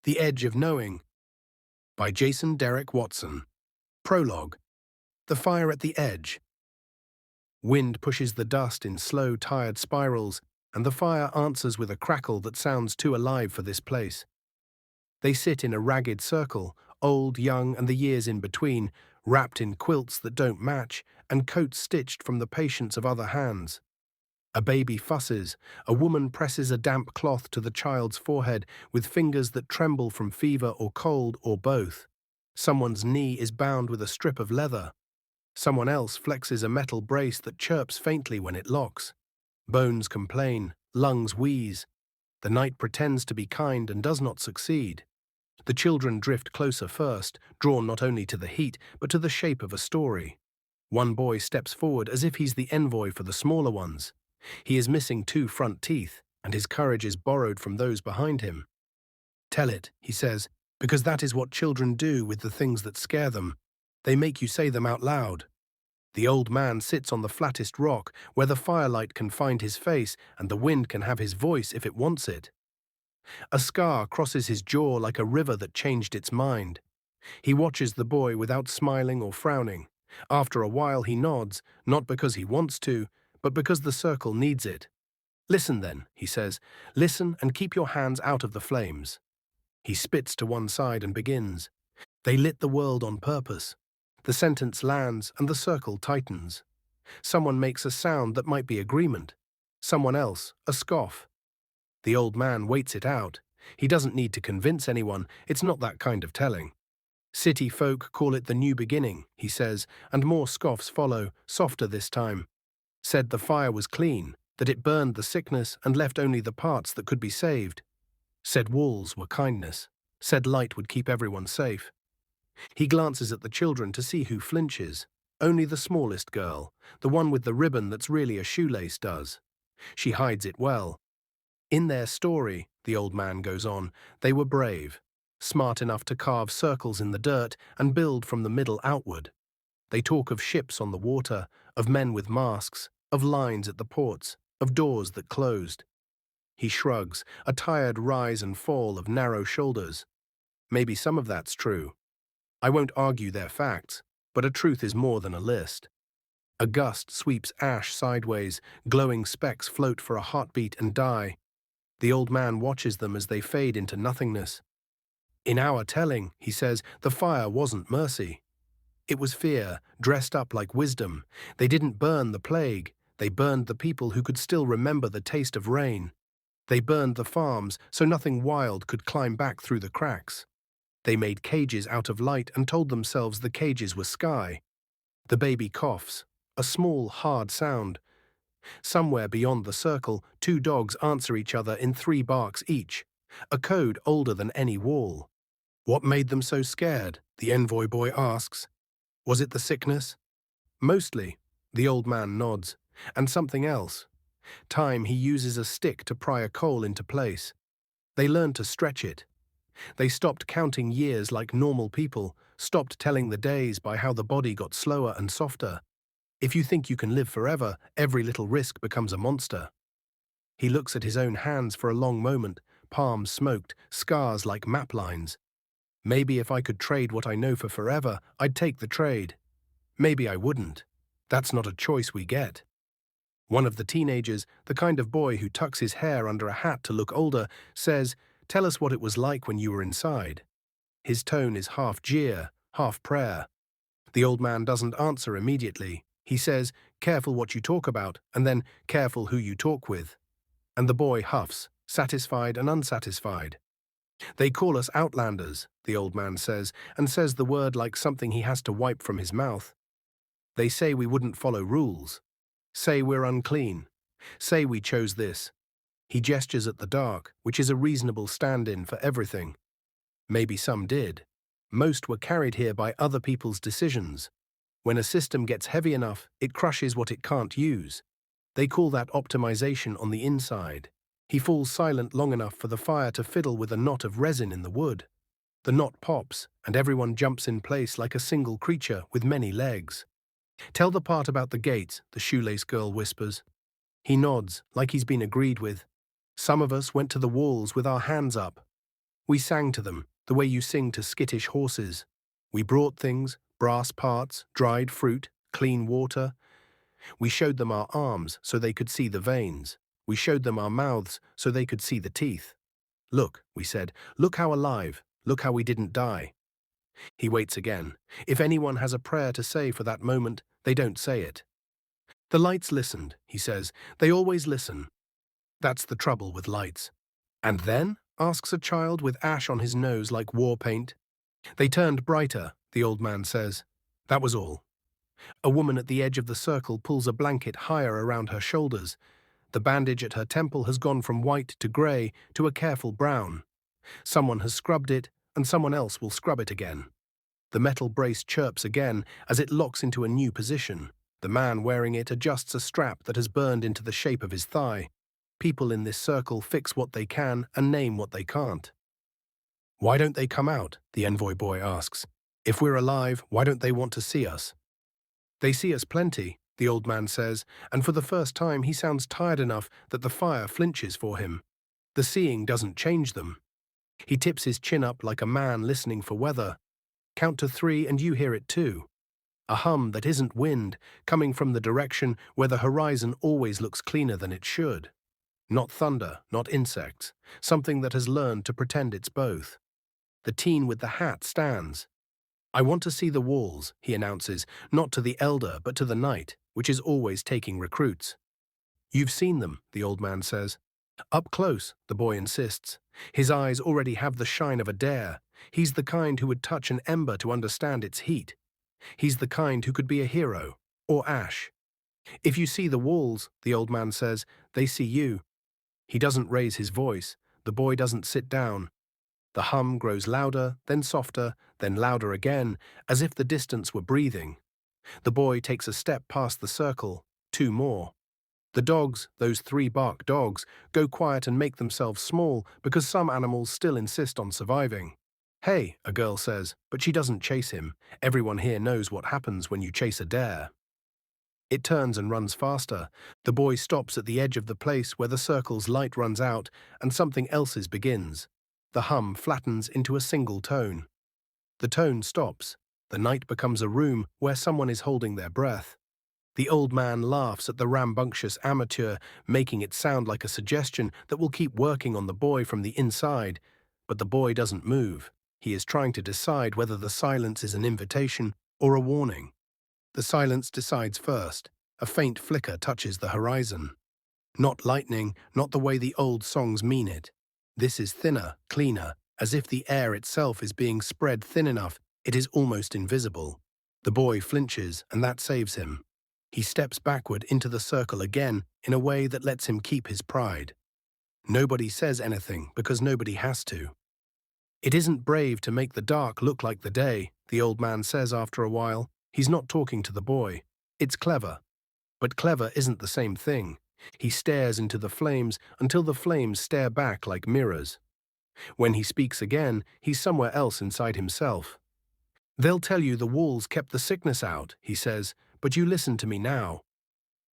The Edge of Knowing by Jason Derek Watson. Prologue. The Fire at the Edge. Wind pushes the dust in slow, tired spirals, and the fire answers with a crackle that sounds too alive for this place. They sit in a ragged circle, old, young, and the years in between, wrapped in quilts that don't match and coats stitched from the patience of other hands. A baby fusses, a woman presses a damp cloth to the child's forehead with fingers that tremble from fever or cold or both. Someone's knee is bound with a strip of leather. Someone else flexes a metal brace that chirps faintly when it locks. Bones complain, lungs wheeze. The night pretends to be kind and does not succeed. The children drift closer first, drawn not only to the heat but to the shape of a story. One boy steps forward as if he's the envoy for the smaller ones. He is missing 2 front teeth, and his courage is borrowed from those behind him. "Tell it," he says, "because that is what children do with the things that scare them. They make you say them out loud." The old man sits on the flattest rock, where the firelight can find his face and the wind can have his voice if it wants it. A scar crosses his jaw like a river that changed its mind. He watches the boy without smiling or frowning. After a while he nods, not because he wants to, but because the circle needs it. "Listen then," he says. "Listen and keep your hands out of the flames." He spits to one side and begins. "They lit the world on purpose." The sentence lands and the circle tightens. Someone makes a sound that might be agreement. Someone else, a scoff. The old man waits it out. He doesn't need to convince anyone, it's not that kind of telling. "City folk call it the new beginning," he says, and more scoffs follow, softer this time. Said the fire was clean, that it burned the sickness and left only the parts that could be saved. Said walls were kindness. Said light would keep everyone safe. He glances at the children to see who flinches. Only the smallest girl, the one with the ribbon that's really a shoelace, does. She hides it well. In their story, the old man goes on, they were brave, smart enough to carve circles in the dirt and build from the middle outward. They talk of ships on the water, of men with masks, of lines at the ports, of doors that closed. He shrugs, a tired rise and fall of narrow shoulders. Maybe some of that's true. I won't argue their facts, but a truth is more than a list. A gust sweeps ash sideways, glowing specks float for a heartbeat and die. The old man watches them as they fade into nothingness. "In our telling," he says, "the fire wasn't mercy. It was fear, dressed up like wisdom. They didn't burn the plague. They burned the people who could still remember the taste of rain. They burned the farms so nothing wild could climb back through the cracks. They made cages out of light and told themselves the cages were sky." The baby coughs, a small, hard sound. Somewhere beyond the circle, 2 dogs answer each other in 3 barks each, a code older than any wall. "What made them so scared?" the envoy boy asks. "Was it the sickness?" "Mostly," the old man nods, "and something else. Time he uses a stick to pry a coal into place. They learned to stretch it. They stopped counting years like normal people, stopped telling the days by how the body got slower and softer. If you think you can live forever, every little risk becomes a monster." He looks at his own hands for a long moment, palms smoked, scars like map lines. "Maybe if I could trade what I know for forever, I'd take the trade. Maybe I wouldn't. That's not a choice we get." One of the teenagers, the kind of boy who tucks his hair under a hat to look older, says, "Tell us what it was like when you were inside." His tone is half jeer, half prayer. The old man doesn't answer immediately. He says, "Careful what you talk about," and then, "Careful who you talk with." And the boy huffs, satisfied and unsatisfied. "They call us outlanders," the old man says, and says the word like something he has to wipe from his mouth. "They say we wouldn't follow rules. Say we're unclean. Say we chose this." He gestures at the dark, which is a reasonable stand-in for everything. Maybe some did. Most were carried here by other people's decisions. When a system gets heavy enough, it crushes what it can't use. They call that optimization on the inside. He falls silent long enough for the fire to fiddle with a knot of resin in the wood. The knot pops, and everyone jumps in place like a single creature with many legs. "Tell the part about the gates," the shoelace girl whispers. He nods, like he's been agreed with. "Some of us went to the walls with our hands up." We sang to them, the way you sing to skittish horses. We brought things, brass parts, dried fruit, clean water. We showed them our arms so they could see the veins. We showed them our mouths so they could see the teeth. Look, we said, look how alive, look how we didn't die. He waits again. If anyone has a prayer to say for that moment, they don't say it. The lights listened, he says. They always listen. That's the trouble with lights. And then? Asks a child with ash on his nose like war paint. They turned brighter, the old man says. That was all. A woman at the edge of the circle pulls a blanket higher around her shoulders. The bandage at her temple has gone from white to grey to a careful brown. Someone has scrubbed it, and someone else will scrub it again. The metal brace chirps again as it locks into a new position. The man wearing it adjusts a strap that has burned into the shape of his thigh. People in this circle fix what they can and name what they can't. Why don't they come out? The envoy boy asks. If we're alive, why don't they want to see us? They see us plenty, the old man says, and for the first time he sounds tired enough that the fire flinches for him. The seeing doesn't change them. He tips his chin up like a man listening for weather. Count to 3 and you hear it too. A hum that isn't wind, coming from the direction where the horizon always looks cleaner than it should. Not thunder, not insects, something that has learned to pretend it's both. The teen with the hat stands. I want to see the walls, he announces, not to the elder but to the knight, which is always taking recruits. You've seen them, the old man says. Up close, the boy insists. His eyes already have the shine of a dare. He's the kind who would touch an ember to understand its heat. He's the kind who could be a hero, or ash. If you see the walls, the old man says, they see you. He doesn't raise his voice. The boy doesn't sit down. The hum grows louder, then softer, then louder again, as if the distance were breathing. The boy takes a step past the circle, 2 more. The dogs, those 3 bark dogs, go quiet and make themselves small because some animals still insist on surviving. Hey, a girl says, but she doesn't chase him. Everyone here knows what happens when you chase a dare. It turns and runs faster. The boy stops at the edge of the place where the circle's light runs out and something else's begins. The hum flattens into a single tone. The tone stops. The night becomes a room where someone is holding their breath. The old man laughs at the rambunctious amateur, making it sound like a suggestion that will keep working on the boy from the inside. But the boy doesn't move. He is trying to decide whether the silence is an invitation or a warning. The silence decides first. A faint flicker touches the horizon. Not lightning, not the way the old songs mean it. This is thinner, cleaner, as if the air itself is being spread thin enough it is almost invisible. The boy flinches, and that saves him. He steps backward into the circle again in a way that lets him keep his pride. Nobody says anything because nobody has to. It isn't brave to make the dark look like the day, the old man says after a while. He's not talking to the boy. It's clever. But clever isn't the same thing. He stares into the flames until the flames stare back like mirrors. When he speaks again, he's somewhere else inside himself. They'll tell you the walls kept the sickness out, he says, but you listen to me now.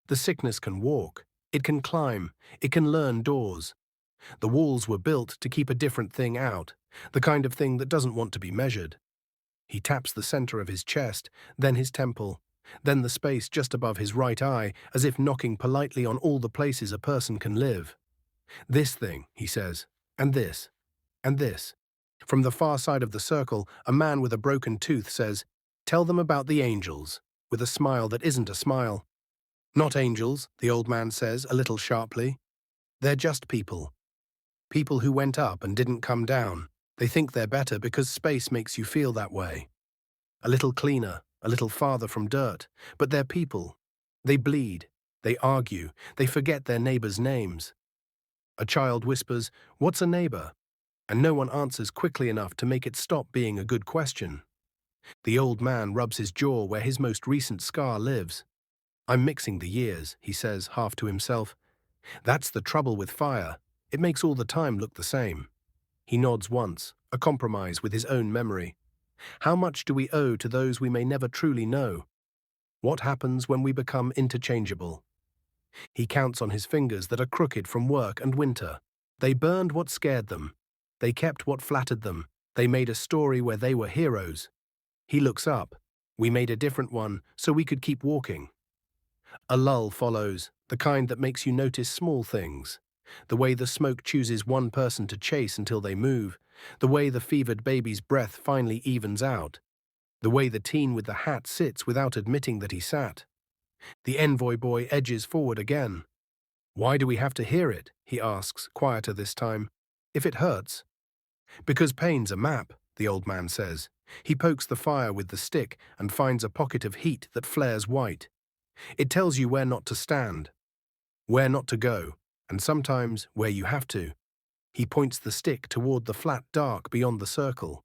The sickness can walk. It can climb. It can learn doors. The walls were built to keep a different thing out, the kind of thing that doesn't want to be measured. He taps the center of his chest, then his temple, then the space just above his right eye, as if knocking politely on all the places a person can live. This thing, he says, and this, and this. From the far side of the circle, a man with a broken tooth says, "Tell them about the angels," with a smile that isn't a smile. "Not angels," the old man says, a little sharply. "They're just people. People who went up and didn't come down. They think they're better because space makes you feel that way. A little cleaner, a little farther from dirt. But they're people. They bleed. They argue. They forget their neighbors' names. A child whispers, "What's a neighbor?" And no one answers quickly enough to make it stop being a good question. The old man rubs his jaw where his most recent scar lives. "I'm mixing the years," he says, half to himself. "That's the trouble with fire. It makes all the time look the same." He nods once, a compromise with his own memory. How much do we owe to those we may never truly know? What happens when we become interchangeable? He counts on his fingers that are crooked from work and winter. They burned what scared them. They kept what flattered them. They made a story where they were heroes. He looks up. We made a different one, so we could keep walking. A lull follows, the kind that makes you notice small things. The way the smoke chooses one person to chase until they move. The way the fevered baby's breath finally evens out. The way the teen with the hat sits without admitting that he sat. The envoy boy edges forward again. "Why do we have to hear it?" he asks, quieter this time. "If it hurts." "Because pain's a map," the old man says. He pokes the fire with the stick and finds a pocket of heat that flares white. It tells you where not to stand, where not to go, and sometimes where you have to. He points the stick toward the flat dark beyond the circle.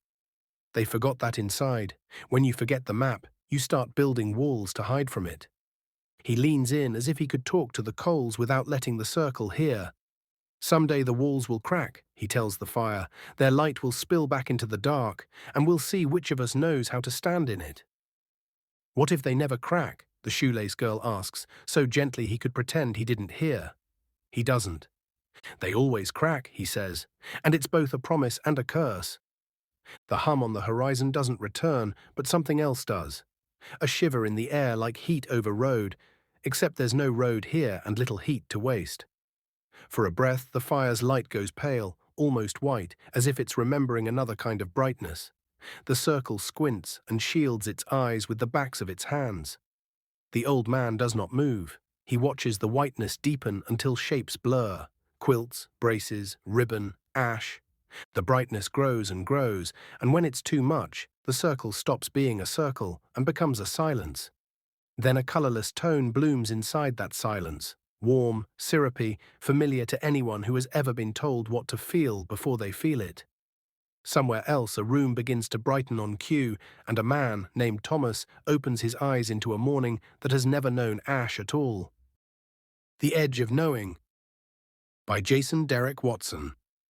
They forgot that inside. When you forget the map, you start building walls to hide from it. He leans in as if he could talk to the coals without letting the circle hear. "Someday the walls will crack," he tells the fire. "Their light will spill back into the dark, and we'll see which of us knows how to stand in it." "What if they never crack?" the shoelace girl asks, so gently he could pretend he didn't hear. He doesn't. "They always crack," he says, "and it's both a promise and a curse." The hum on the horizon doesn't return, but something else does. A shiver in the air like heat over road, except there's no road here and little heat to waste. For a breath, the fire's light goes pale, almost white, as if it's remembering another kind of brightness. The circle squints and shields its eyes with the backs of its hands. The old man does not move. He watches the whiteness deepen until shapes blur. Quilts, braces, ribbon, ash. The brightness grows and grows, and when it's too much, the circle stops being a circle and becomes a silence. Then a colorless tone blooms inside that silence, warm, syrupy, familiar to anyone who has ever been told what to feel before they feel it. Somewhere else, a room begins to brighten on cue, and a man, named Thomas, opens his eyes into a morning that has never known ash at all. The Edge of Knowing, by Jason Derek Watson.